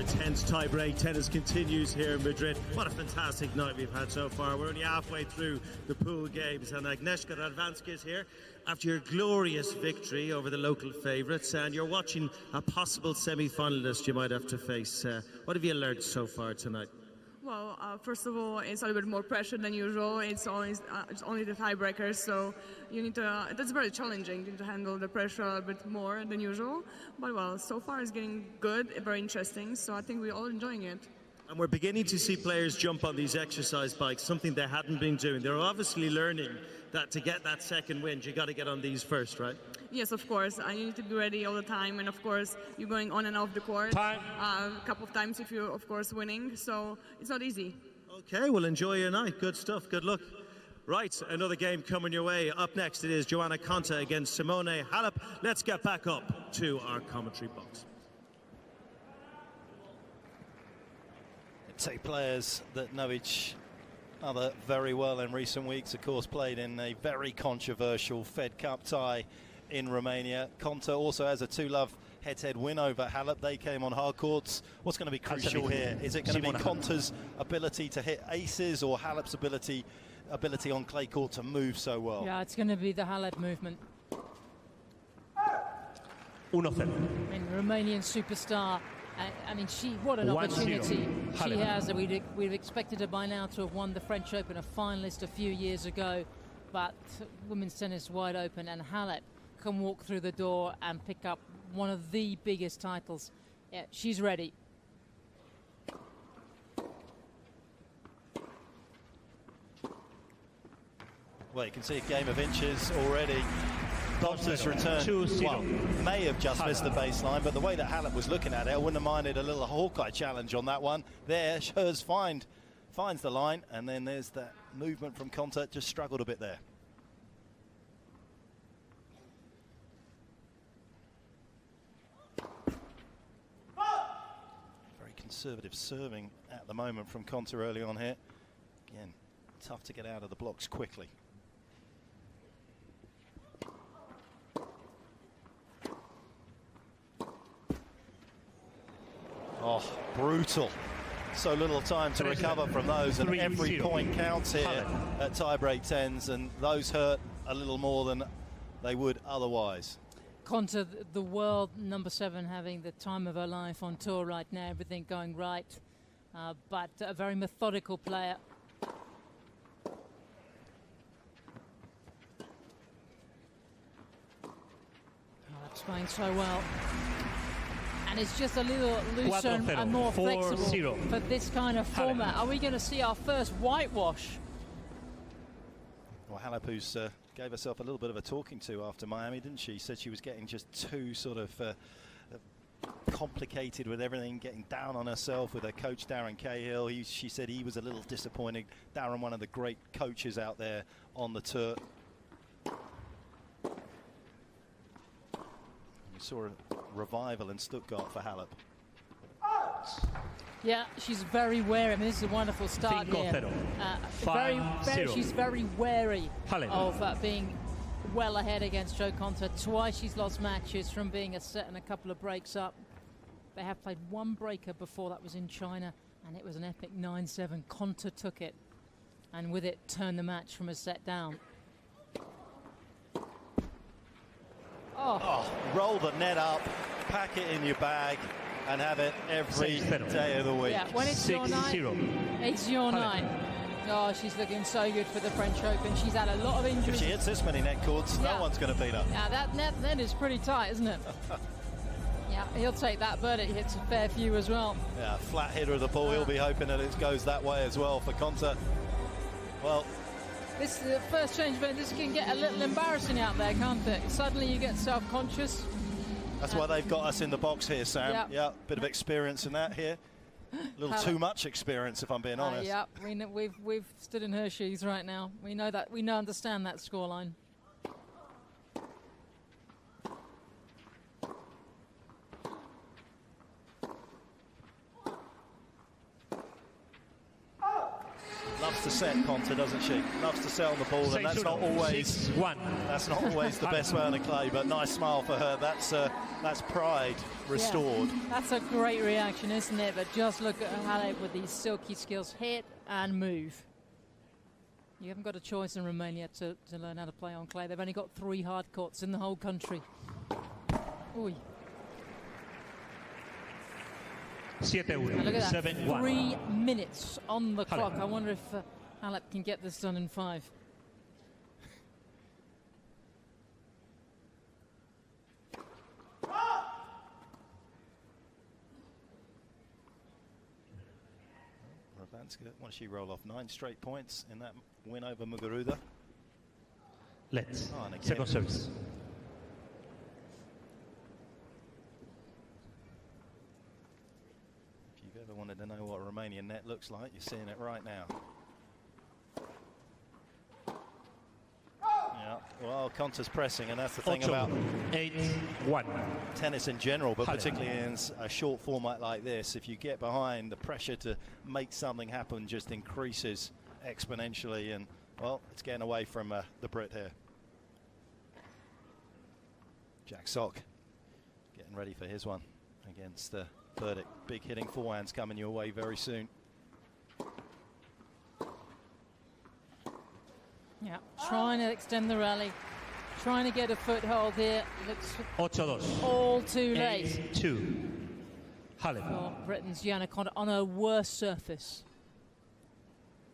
The tense tie-break tennis continues here in Madrid. What a fantastic night we've had so far. We're only halfway through the pool games, and Agnieszka Radwanska is here after your glorious victory over the local favourites, and you're watching a possible semi-finalist you might have to face. What have you learned so far tonight? Well, first of all, it's a little bit more pressure than usual. It's only the tiebreakers, so you need to. That's very challenging. You need to handle the pressure a bit more than usual. But well, so far it's getting good, very interesting. So I think we're all enjoying it. And we're beginning to see players jump on these exercise bikes, something they hadn't been doing. They're obviously learning that to get that second wind, you got to get on these first, right? Yes, of course. You need to be ready all the time, and of course, you're going on and off the court a couple of times if you're, of course, winning. So it's not easy. Okay, well, enjoy your night. Good stuff. Good luck. Right, another game coming your way. Up next, it is Joanna Konta against Simone Halep. Let's get back up to our commentary box. Two players that know each other very well in recent weeks, of course, played in a very controversial Fed Cup tie in Romania. Konta also has a 2-love head-to-head win over Halep. They came on hard courts. What's going to be crucial here? Is it going to be Konta's ability to hit aces or Halep's ability on clay court to move so well? Yeah, it's going to be the Halep movement. 1-0. I mean, Romanian superstar. I mean, what an opportunity she has. We'd expected her by now to have won the French Open, a finalist a few years ago, but women's tennis wide open, and Halep can walk through the door and pick up one of the biggest titles. Yeah, she's ready. Well, you can see a game of inches already. Konta's return may have just missed the baseline, but the way that Halep was looking at it, I wouldn't have minded a little Hawkeye challenge on that one. There, hers finds the line, and then there's that movement from Konta, just struggled a bit there. Very conservative serving at the moment from Konta early on here. Again, tough to get out of the blocks quickly. Oh, brutal. So little time to recover from those, and every point counts here at tiebreak tens, and those hurt a little more than they would otherwise. Konta, the world number 7, having the time of her life on tour right now, everything going right, but a very methodical player. That's playing so well. And it's just a little looser and more flexible for this kind of format. Are we going to see our first whitewash? Well, Halep, who's gave herself a little bit of a talking to after Miami, didn't she? Said she was getting just too sort of complicated with everything, getting down on herself with her coach Darren Cahill. She said he was a little disappointed. Darren, one of the great coaches out there on the tour. We saw a revival in Stuttgart for Halep. Yeah, she's very wary. I mean, this is a wonderful start here. She's very wary of being well ahead against Jo Konta. Twice she's lost matches from being a set and a couple of breaks up. They have played one breaker before, that was in China, and it was an epic 9-7. Konta took it, and with it turned the match from a set down. Oh, roll the net up, pack it in your bag, and have it every day of the week. Yeah, when it's your night, it's your night. Oh, she's looking so good for the French Open. She's had a lot of injuries. If she hits this many net cords, no one's going to beat her. Yeah, that net is pretty tight, isn't it? Yeah, he'll take that, but it hits a fair few as well. Yeah, flat hitter of the ball. He'll be hoping that it goes that way as well for Konta. Well, this is the first change event. This can get a little embarrassing out there, can't it? Suddenly you get self-conscious. That's why they've got us in the box here, Sam. Yeah, bit of experience in that here. A little too much experience, if I'm being honest. Yeah, we've stood in her shoes right now. We know that. We understand that scoreline. Loves loves to set, Conta, doesn't she? Loves to set on the ball, and that's not always the best way on the clay. But nice smile for her. That's pride restored. Yeah, that's a great reaction, isn't it? But just look at Halep with these silky skills, hit and move. You haven't got a choice in Romania to learn how to play on clay. They've only got 3 hard courts in the whole country. Oy. 7-1. Look at that, 7-1. 3 minutes on the clock. I wonder if Halep can get this done in 5. Radwanska, why don't she roll off 9 straight points in that win over Muguruza? Let's. Second service. If you've ever wanted to know what a Romanian net looks like, you're seeing it right now. Yeah, well, Conta's pressing, and that's the thing about 8-1. tennis in general, but particularly in a short format like this. If you get behind, the pressure to make something happen just increases exponentially, and well, it's getting away from the Brit here. Jack Sock getting ready for his one against Burdick. Big hitting forehands coming your way very soon. Yeah, trying to extend the rally, trying to get a foothold here. Looks 8-2. all too late. 8-2. Halep. For Britain's Gianna Conta on a worse surface.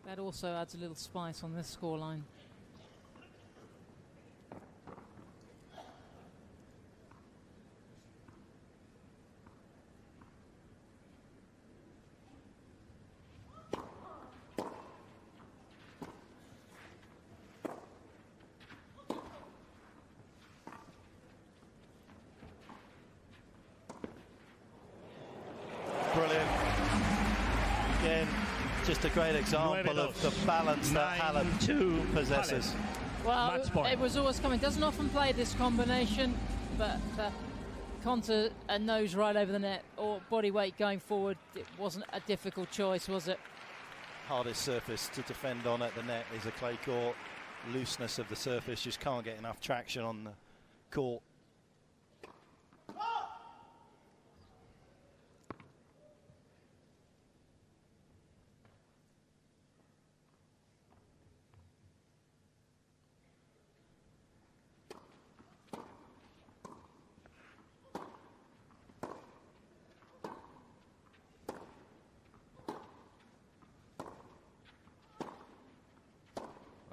That also adds a little spice on this scoreline. Brilliant. Again, just a great example of the balance that Halep possesses. Well, it was always coming. Doesn't often play this combination, but Conta a nose right over the net or body weight going forward. It wasn't a difficult choice, was it? Hardest surface to defend on at the net is a clay court. Looseness of the surface, just can't get enough traction on the court.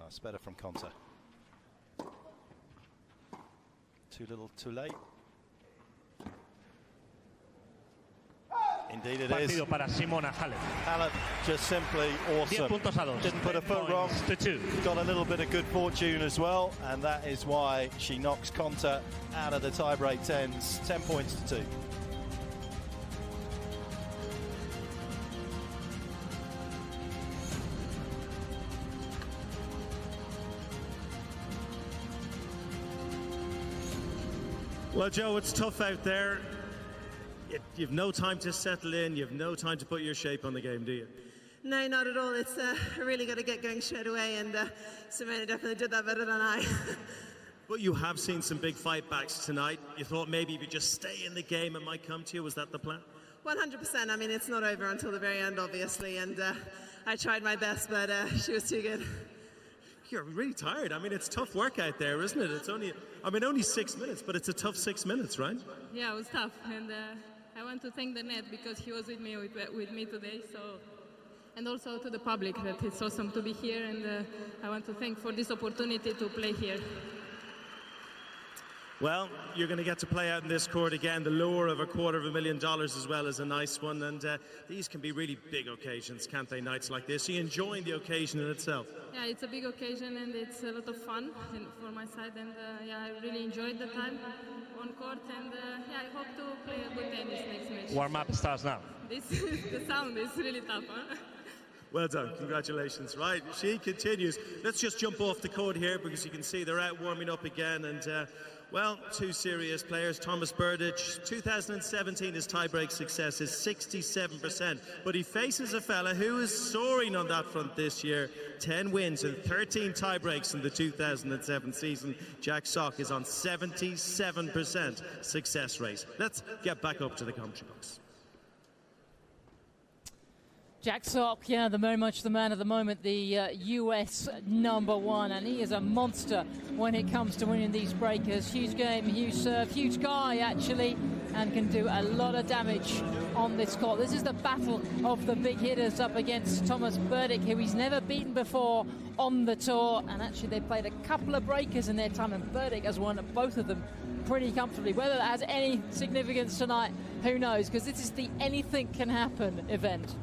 It's better from Conta. Too little, too late. Indeed it is. Para Simona Halep. Halep just simply awesome. 10 puntos a 2. Didn't put a foot wrong. Got a little bit of good fortune as well, and that is why she knocks Conta out of the tie-break 10s. 10 points to 2. Well, Joe, it's tough out there. You've no time to settle in. You've no time to put your shape on the game, do you? No, not at all. It's really got to get going straight away, and Simona definitely did that better than I. But you have seen some big fight backs tonight. You thought maybe if you just stay in the game, it might come to you. Was that the plan? 100%. I mean, it's not over until the very end, obviously, and I tried my best, but she was too good. You're really tired. I mean, it's tough work out there, isn't it? It's only 6 minutes, but it's a tough 6 minutes, right? Yeah, it was tough, and I want to thank the net because he was with me today. So, and also to the public that it's awesome to be here, and I want to thank for this opportunity to play here. Well, you're going to get to play out in this court again. The lure of $250,000 as well is a nice one, and these can be really big occasions, can't they? Nights like this. Are you enjoying the occasion in itself? Yeah, it's a big occasion and it's a lot of fun for my side, and yeah, I really enjoyed the time on court, and yeah, I hope to play a good tennis next match. Warm up starts now. The sound is really tough, huh? Well done, congratulations. Right, she continues. Let's just jump off the court here because you can see they're out warming up again, and Well, two serious players. Thomas Berdych, 2017, his tie-break success is 67%, but he faces a fella who is soaring on that front this year. 10 wins and 13 tie-breaks in the 2007 season. Jack Sock is on 77% success rate. Let's get back up to the commentary box. Jack Sock, yeah, very much the man of the moment, the US #1, and he is a monster when it comes to winning these breakers. Huge game, huge serve, huge guy actually, and can do a lot of damage on this court. This is the battle of the big hitters up against Thomas Berdych, who he's never beaten before on the tour, and actually they played a couple of breakers in their time, and Berdych has won both of them pretty comfortably. Whether that has any significance tonight, who knows, because this is the anything can happen event.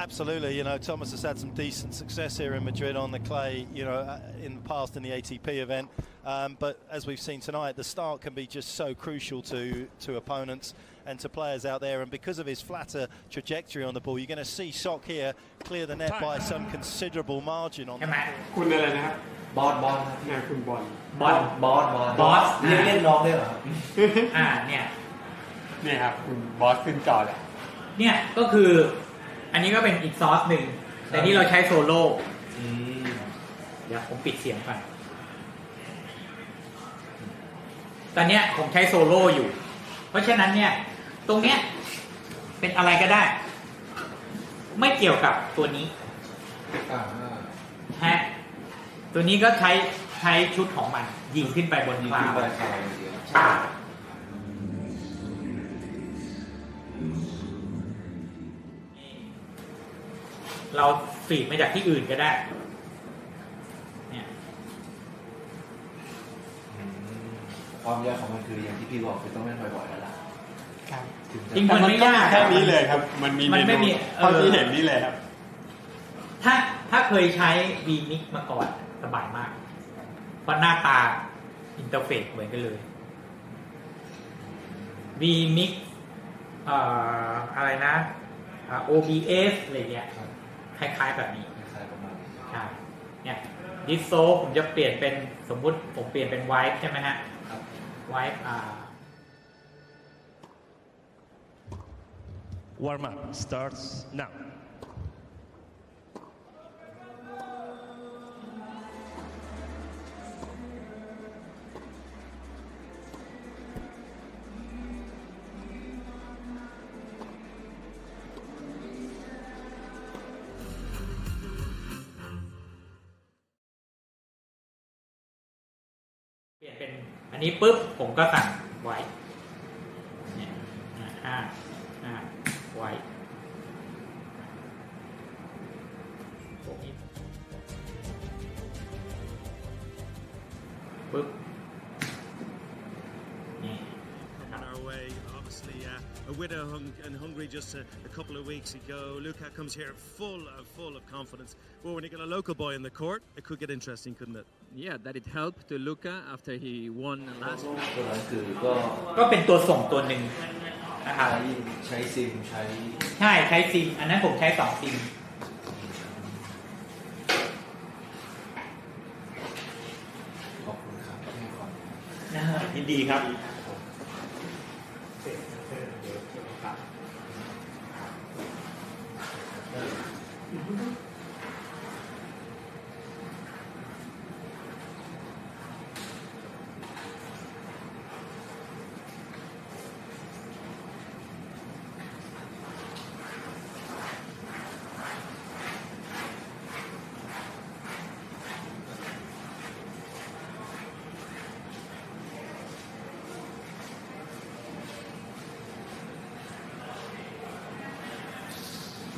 Absolutely, you know, Thomas has had some decent success here in Madrid on the clay, you know, in the past in the ATP event. But as we've seen tonight, the start can be just so crucial to opponents and to players out there. And because of his flatter trajectory on the ball, you're going to see Sock here clear the net by some considerable margin on the court. คุณอะไรนะครับบอลเนี่ยคุณบอล บอสเรียกน้องได้เหรอ เนี่ยครับคุณบอสขึ้นจอเลย เนี่ยก็คืออันนี้ก็เป็นอีกซอสหนึ่งแต่นี่เราใช้โซโล่เดี๋ยวผมปิดเสียงก่อนตอนเนี้ยผมใช้โซโล่อยู่เพราะฉะนั้นเนี่ยตรงเนี้ยเป็นอะไรก็ได้ไม่เกี่ยวกับตัวนี้ฮะตัวนี้ก็ใช้ชุดของมันยิงขึ้นไปบนฟ้าใช่เราฟีดมาจากที่อื่นก็ได้เนี่ยความยากของมันคืออย่างที่พี่บอกคือต้องเล่นบ่อยๆแล้วล่ะจริงมันไม่ยากแค่นี้เลยครับมันไม่มีเท่าที่เห็นนี่เลยครับถ้าเคยใช้ V-Mix มาก่อนสบายมากเพราะหน้าตาอินเทอร์เฟซเหมือนกันเลย V-Mix อะไรนะ OBS อะไรเงี้ยคล้ายๆแบบนี้ใช่เนี่ยดิสโซผมจะเปลี่ยนเป็นสมมุติผมเปลี่ยนเป็นไวท์ใช่ไหมฮะไวท์ Warm up starts now. เปลี่ยนเป็นอันนี้ปุ๊บผมก็สั่งไว้เนี่ยไว้ปุ๊บนี่ On our way, obviously a winner in Hungary just a couple of weeks ago. Luka comes here full of confidence. But when you get a local boy in the court, it could get interesting, couldn't it? Yeah, that it helped to Luka after he won last week. ก็เป็นตัวส่งตัวหนึ่งนะครับใช้ซิมใช้ซิมอันนั้นผมใช้2ซิมขอบคุณครับยินดีครับ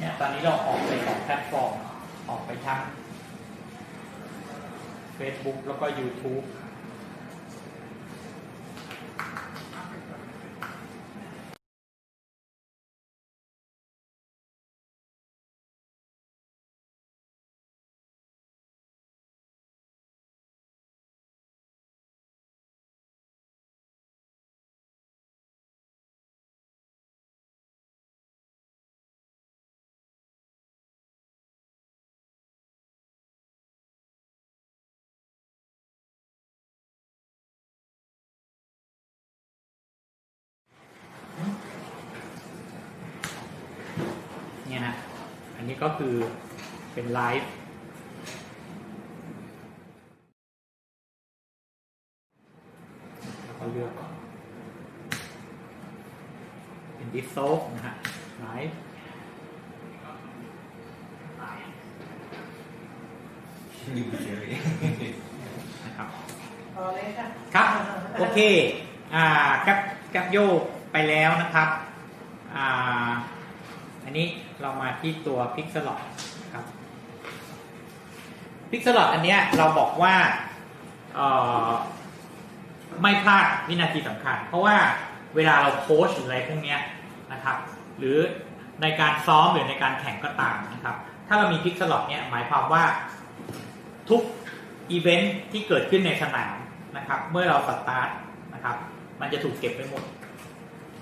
เนี่ยตอนนี้เราออกไป2แพลตฟอร์มออกไปทั้ง Facebook แล้วก็ YouTube นี้ก็คือเป็นไลฟ์แล้วก็เลือกก่อนเป็นดิสโซฟนะฮะไลฟ์นะครับครับโอเคแกปโยกไปแล้วนะครับอันนี้เรามาที่ตัวพิกซลอตครับพิกซลอตอันเนี้ยเราบอกว่าไม่พลาดวินาทีสำคัญเพราะว่าเวลาเราโค้ชหรืออะไรพวกนี้นะครับหรือในการซ้อมหรือในการแข่งก็ตามนะครับถ้าเรามีพิกซลอตเนี่ยหมายความว่าทุกอีเวนท์ที่เกิดขึ้นในสนามนะครับเมื่อเราสตาร์ทนะครับมันจะถูกเก็บไว้หมด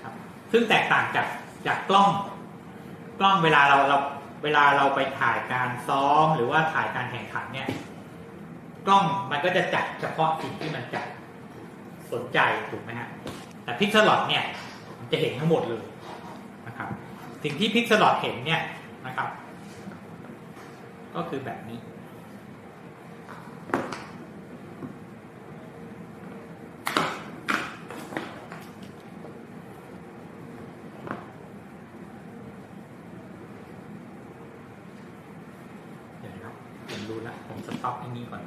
ครับซึ่งแตกต่างจากกล้องเวลาเราไปถ่ายการซ้อมหรือว่าถ่ายการแข่งขันเนี่ยกล้องมันก็จะจัดเฉพาะสิ่งที่มันจัดสนใจถูกไหมฮะแต่พิกซลอตเนี่ยมันจะเห็นทั้งหมดเลยนะครับสิ่งที่พิกซลอตเห็นเนี่ยนะครับก็คือแบบนี้ผมรู้แล้วผมสต็อปอันนี้ก่อน